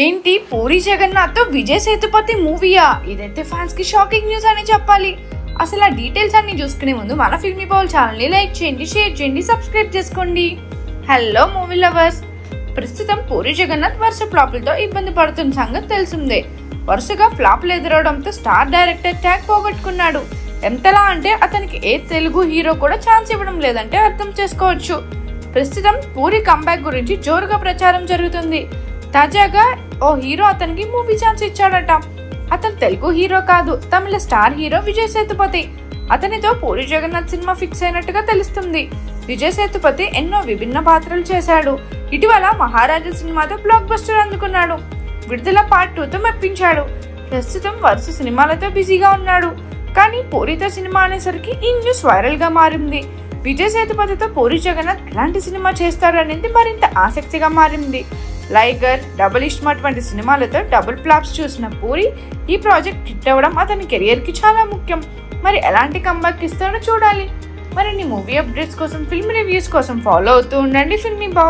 ఏంటి పూరి జగన్నాథ్ తో విజయ్ సేతుపతి మూవీయా? ఇదైతే ఫ్యాన్స్ కి షాకింగ్ న్యూస్ అని చెప్పాలి. అసలు ఆ డీటెయిల్స్ అన్ని చూసుకునే ముందు మన ఫిల్మీ బౌల్ ఛానల్ ని లైక్ చేయండి, షేర్ చేయండి, సబ్స్క్రైబ్ చేసుకోండి. హలో మూవీ లవర్స్, ప్రస్తుతం పూరి జగన్నాథ్ వరుస ఫ్లాపులతో ఇబ్బంది పడుతున్న సంగతి తెలిసిందే. వరుసగా ఫ్లాప్లు ఎదురవడంతో స్టార్ డైరెక్టర్ ట్యాగ్ పోగొట్టుకున్నాడు. ఎంతలా అంటే అతనికి ఏ తెలుగు హీరో కూడా ఛాన్స్ ఇవ్వడం లేదంటే అర్థం చేసుకోవచ్చు. ప్రస్తుతం పూరి కంబ్యాక్ గురించి జోరుగా ప్రచారం జరుగుతుంది. తాజాగా ఓ హీరో అతనికి మూవీ ఛాన్స్ ఇచ్చాడట. అతను తెలుగు హీరో కాదు, తమిళ స్టార్ హీరో విజయ్ సేతుపతి. అతనితో పూరి జగన్నాథ్ సినిమా ఫిక్స్ అయినట్టుగా తెలుస్తుంది. విజయ్ సేతుపతి ఎన్నో విభిన్న పాత్రలు చేశాడు. ఇటీవల మహారాజా సినిమాతో బ్లాక్ బస్టర్ అందుకున్నాడు. విడుదల పార్ట్ 2తో మెప్పించాడు. ప్రస్తుతం వరుస సినిమాలతో బిజీగా ఉన్నాడు. కానీ పూరితో సినిమా అనేసరికి ఈ న్యూస్ వైరల్ గా మారింది. విజయ్ సేతుపతితో పూరి జగన్నాథ్ ఎలాంటి సినిమా చేస్తారనేది మరింత ఆసక్తిగా మారింది. లైగర్, డబుల్ ఇష్టం వంటి సినిమాలతో డబుల్ ఫ్లాప్స్ చూసిన పూరి ఈ ప్రాజెక్ట్ హిట్ అవ్వడం అతని కెరియర్ కి చాలా ముఖ్యం. మరి ఎలాంటి కంబ్యాక్ ఇస్తాడో చూడాలి. మరిన్ని మూవీ అప్డేట్స్ కోసం, ఫిల్మ్ రివ్యూస్ కోసం ఫాలో అవుతూ ఉండండి ఫిల్మీ బౌల్.